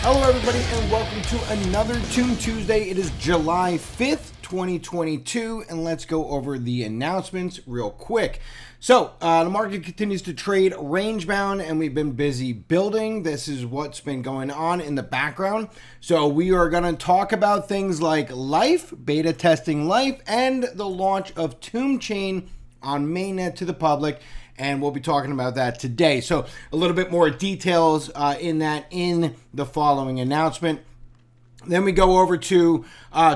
Hello everybody and welcome to another Toon Tuesday. It is July 5th, 2022, and let's go over the announcements real quick. So, the market continues to trade range bound and we've been busy building. This is what's been going on in the background. So we are going to talk about things like Lif3 Beta testing Lif3 and the launch of Tomb Chain on mainnet to the public. And we'll be talking about that today. So a little bit more details in the following announcement. Then we go over to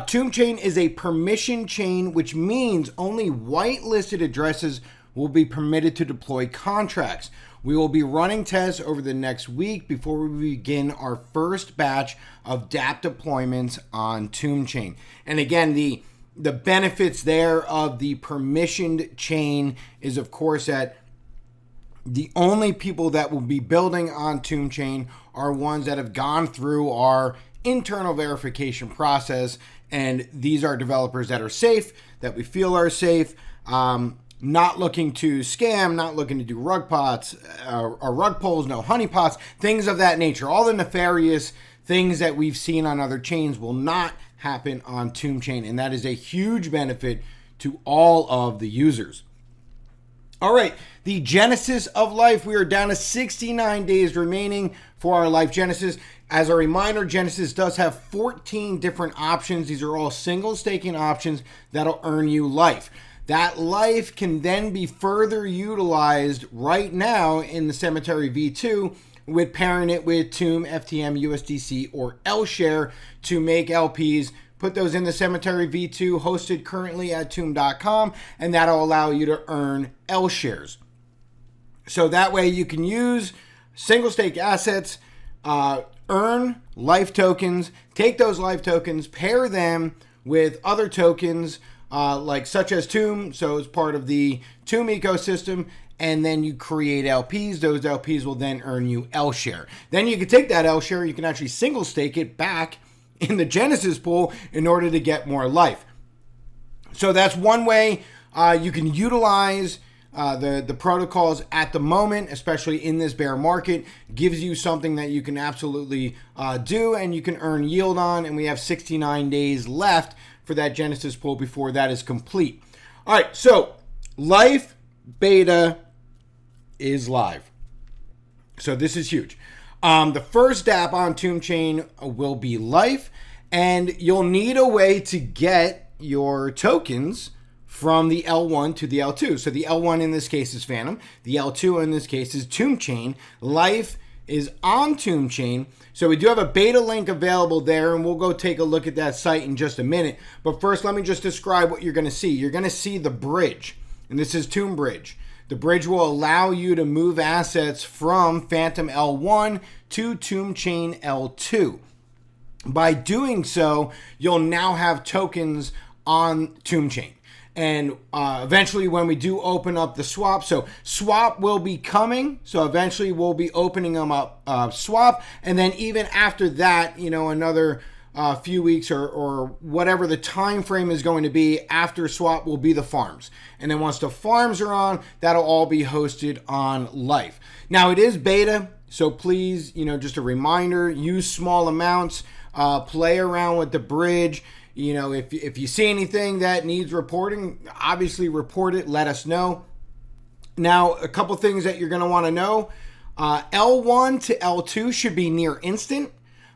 Tomb Chain is a permission chain, which means only whitelisted addresses will be permitted to deploy contracts. We will be running tests over the next week before we begin our first batch of dApp deployments on Tomb Chain. And again, the benefits there of the permissioned chain is, of course, that the only people that will be building on Tomb Chain are ones that have gone through our internal verification process, and these are developers that are safe, that we feel are safe, not looking to scam, not looking to do rug pots, or rug pulls, no honeypots, things of that nature. All the nefarious things that we've seen on other chains will not happen on Tomb Chain, and that is a huge benefit to all of the users. All right, the Genesis of Lif3. We are down to 69 days remaining for our Lif3 Genesis. As a reminder, Genesis does have 14 different options. These are all single staking options that'll earn you Lif3. That Lif3 can then be further utilized right now in the Cemetery V2 with pairing it with Tomb, FTM, USDC, or L-Share to make LPs. Put those in the Cemetery V2 hosted currently at tomb.com, and that'll allow you to earn L-Shares. So that way you can use single stake assets, earn Lif3 tokens, take those Lif3 tokens, pair them with other tokens like such as Tomb, so it's part of the Tomb ecosystem, and then you create LPs. Those LPs will then earn you L-Share. Then you can take that L-Share, you can actually single stake it back in the Genesis pool in order to get more Lif3. So that's one way you can utilize the protocols at the moment, especially in this bear market. Gives you something that you can absolutely do and you can earn yield on, and we have 69 days left for that Genesis pool before that is complete. All right, so Lif3 Beta is live. So this is huge. The first dApp on Tomb Chain will be Lif3, and you'll need a way to get your tokens from the L1 to the L2. So the L1 in this case is Phantom. The L2 in this case is Tomb Chain. Lif3 is on Tomb Chain. So we do have a beta link available there, and we'll go take a look at that site in just a minute. But first, let me just describe what you're going to see. You're going to see the bridge, and this is Tomb Bridge. The bridge will allow you to move assets from Phantom L1 to Tomb Chain L2. By doing so, you'll now have tokens on Tomb Chain. And eventually when we do open up the swap, so swap will be coming. So eventually we'll be opening them up swap. And then even after that, another few weeks or whatever the time frame is going to be after swap will be the farms. And then once the farms are on, that'll all be hosted on Lif3. Now it is beta, so please, just a reminder, use small amounts, play around with the bridge. If you see anything that needs reporting, obviously report it, let us know. Now, a couple things that you're going to want to know. L1 to L2 should be near instant.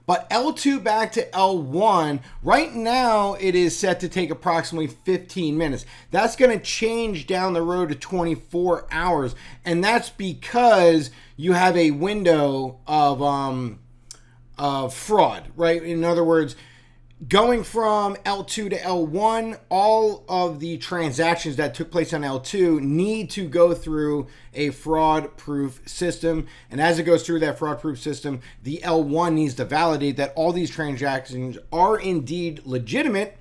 But L2 back to L1, right now it is set to take approximately 15 minutes. That's going to change down the road to 24 hours. And that's because you have a window of fraud, right? In other words, going from L2 to L1, all of the transactions that took place on L2 need to go through a fraud-proof system. And as it goes through that fraud-proof system, the L1 needs to validate that all these transactions are indeed legitimate.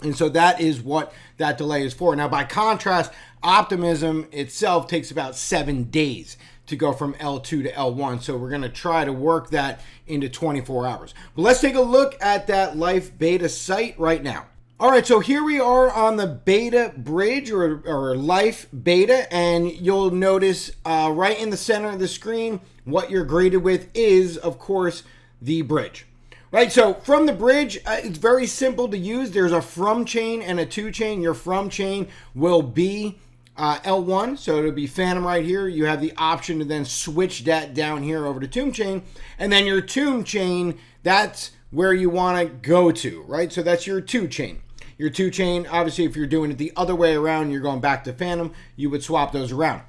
And so that is what that delay is for. Now, by contrast, Optimism itself takes about 7 days to go from L2 to L1. So we're going to try to work that into 24 hours. But let's take a look at that Lif3 Beta site right now. All right, so here we are on the beta bridge or Lif3 Beta, and you'll notice right in the center of the screen, what you're greeted with is, of course, the bridge. Right, so from the bridge, it's very simple to use. There's a from chain and a to chain. Your from chain will be L1, so it'll be Phantom right here. You have the option to then switch that down here over to tomb chain, and then your tomb chain, that's where you want to go to, right? So that's your to chain. Your to chain, obviously, if you're doing it the other way around, you're going back to Phantom, you would swap those around.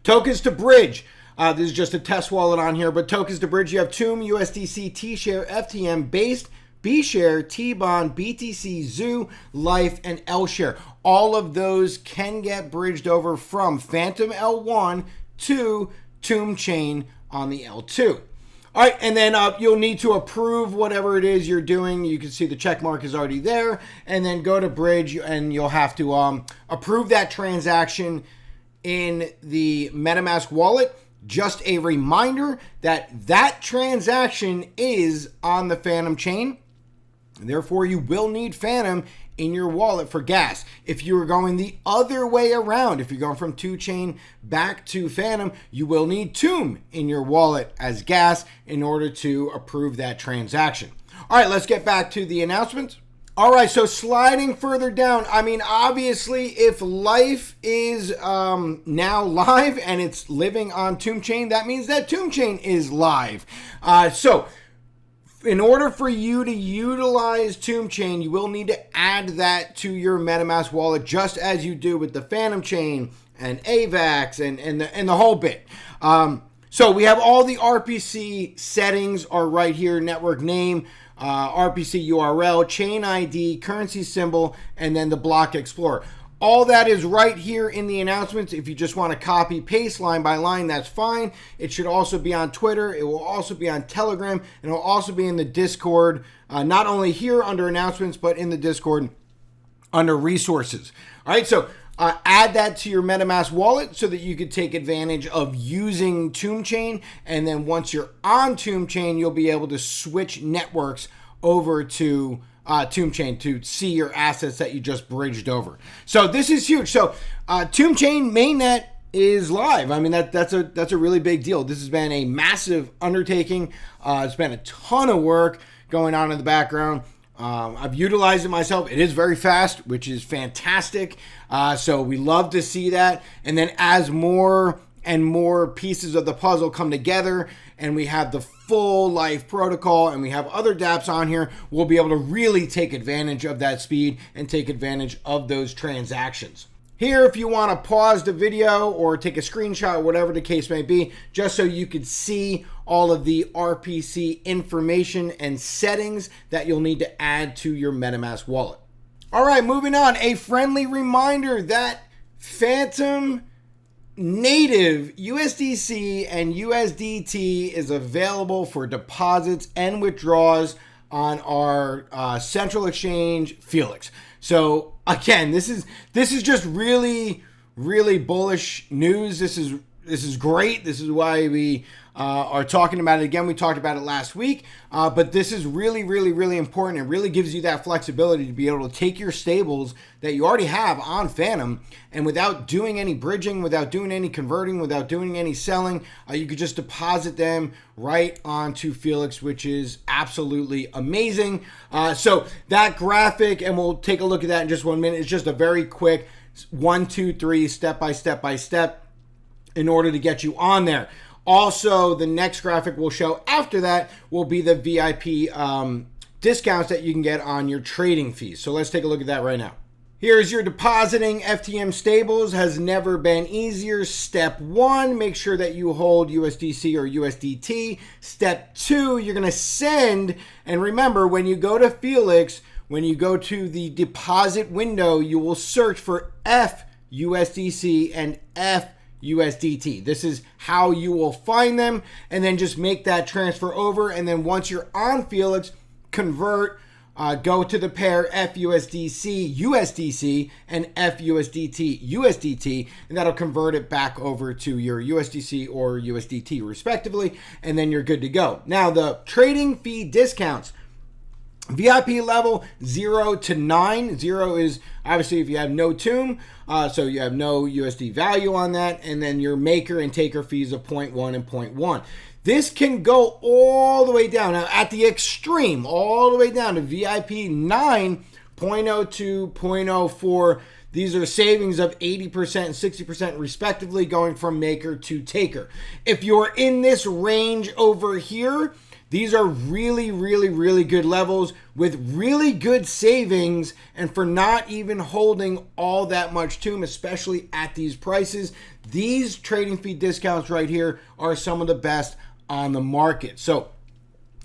Tokens to bridge. This is just a test wallet on here, but tokens to bridge, you have Tomb, USDC, T-Share, FTM, Based, B-Share, T-Bond, BTC, Zoo, Life, and L-Share. All of those can get bridged over from Phantom L1 to Tomb Chain on the L2. All right, and then you'll need to approve whatever it is you're doing. You can see the check mark is already there, and then go to bridge, and you'll have to approve that transaction in the MetaMask wallet. Just a reminder that that transaction is on the Phantom chain. Therefore, you will need Phantom in your wallet for gas. If you're going the other way around, if you're going from to chain back to Phantom, you will need Tomb in your wallet as gas in order to approve that transaction. All right, let's get back to the announcements. All right, so sliding further down, I mean, obviously, if Life is now live and it's living on Tomb Chain, that means that Tomb Chain is live. So in order for you to utilize Tomb Chain, you will need to add that to your MetaMask wallet, just as you do with the Phantom Chain and AVAX and the whole bit. So we have all the RPC settings are right here: network name, RPC URL, chain ID, currency symbol, and then the block explorer. All that is right here in the announcements. If you just want to copy paste line by line, that's fine. It should also be on Twitter. It will also be on Telegram, and it will also be in the Discord, not only here under announcements, but in the Discord under resources. All right, so add that to your MetaMask wallet so that you could take advantage of using Tomb Chain. And then once you're on Tomb Chain, you'll be able to switch networks over to Tomb Chain to see your assets that you just bridged over. So this is huge. So Tomb Chain mainnet is live. I mean, that's a really big deal. This has been a massive undertaking. It's been a ton of work going on in the background. I've utilized it myself. It is very fast, which is fantastic. So we love to see that. And then as more and more pieces of the puzzle come together and we have the full Life protocol and we have other dApps on here, we'll be able to really take advantage of that speed and take advantage of those transactions. Here, if you want to pause the video or take a screenshot, or whatever the case may be, just so you could see all of the RPC information and settings that you'll need to add to your MetaMask wallet. All right, moving on. A friendly reminder that Phantom native USDC and USDT is available for deposits and withdrawals on our central exchange, Felix. So again, this is just really bullish news. This is great. This is why we are talking about it again. We talked about it last week, but this is really important. It really gives you that flexibility to be able to take your stables that you already have on Phantom, and without doing any bridging, without doing any converting, without doing any selling, you could just deposit them right onto Felix, which is absolutely amazing. So that graphic, and we'll take a look at that in just 1 minute, it's just a very quick 1, 2, 3 step by step in order to get you on there. Also, the next graphic we'll show after that will be the VIP discounts that you can get on your trading fees. So let's take a look at that right now. Here's your depositing FTM stables. Has never been easier. Step 1, make sure that you hold USDC or USDT. Step 2, you're going to send, and remember, when you go to Felix, when you go to the deposit window, you will search for FUSDC and FUSDT. This is how you will find them, and then just make that transfer over. And then once you're on Felix, convert, go to the pair FUSDC USDC and FUSDT USDT, and that'll convert it back over to your USDC or USDT respectively, and then you're good to go. Now, the trading fee discounts. VIP level 0 to 9. 0 is obviously if you have no tomb, so you have no USD value on that, and then your maker and taker fees of 0.1 and 0.1. This can go all the way down. Now, at the extreme, all the way down to VIP 9.02, 0.04. These are savings of 80% and 60% respectively, going from maker to taker. If you're in this range over here, these are really, really, really good levels with really good savings, and for not even holding all that much TOOM, especially at these prices, these trading fee discounts right here are some of the best on the market. So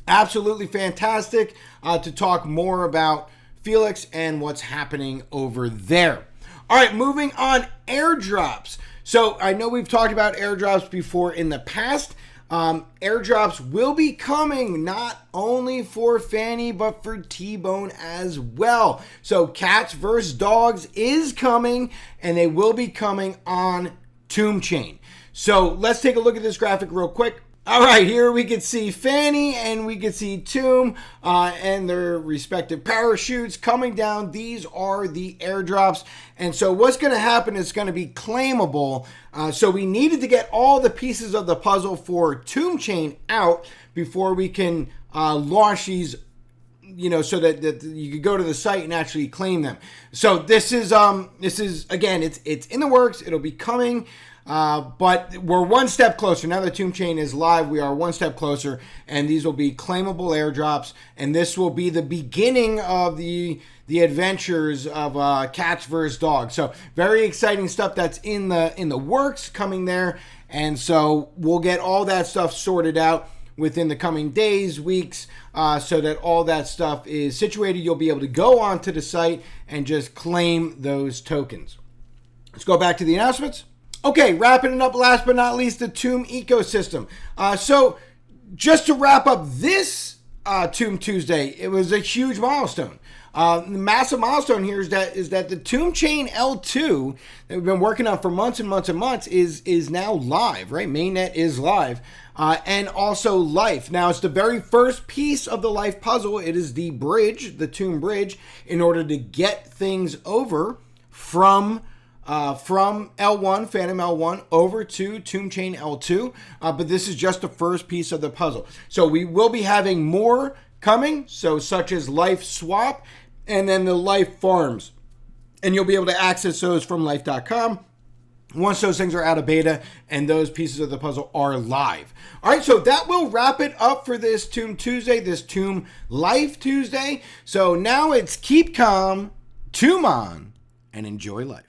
absolutely fantastic to talk more about Felix and what's happening over there. All right, moving on, airdrops. So I know we've talked about airdrops before in the past. Airdrops will be coming not only for Fanny, but for T-Bone as well. So Cats vs. Dogs is coming, and they will be coming on TOOM Chain. So let's take a look at this graphic real quick. All right, here we can see Fanny and we can see TOOM and their respective parachutes coming down. These are the airdrops. And so what's going to happen is going to be claimable. So we needed to get all the pieces of the puzzle for TOOM Chain out before we can launch these, you know, so that you could go to the site and actually claim them. So this is again, it's in the works. It'll be coming. But we're one step closer. Now that TOOM Chain is live, we are one step closer, and these will be claimable airdrops, and this will be the beginning of the adventures of Cats vs. Dogs. So very exciting stuff that's in the works coming there, and so we'll get all that stuff sorted out within the coming days, weeks, so that all that stuff is situated. You'll be able to go onto the site and just claim those tokens. Let's go back to the announcements. Okay, wrapping it up, last but not least, the TOOM ecosystem. So just to wrap up this TOOM Tuesday, it was a huge milestone. The massive milestone here is that the TOOM Chain L2 that we've been working on for months and months and months is now live, right? Mainnet is live. And also Lif3. Now, it's the very first piece of the Lif3 puzzle. It is the bridge, the TOOM bridge, in order to get things over from L1, Phantom L1, over to TOOM Chain L2, but this is just the first piece of the puzzle. So we will be having more coming, so such as Lif3 Swap, and then the Lif3 Farms. And you'll be able to access those from Lif3.com once those things are out of beta and those pieces of the puzzle are live. All right, so that will wrap it up for this TOOM Tuesday, this TOOM Lif3 Tuesday. So now it's keep calm, TOOM on, and enjoy life.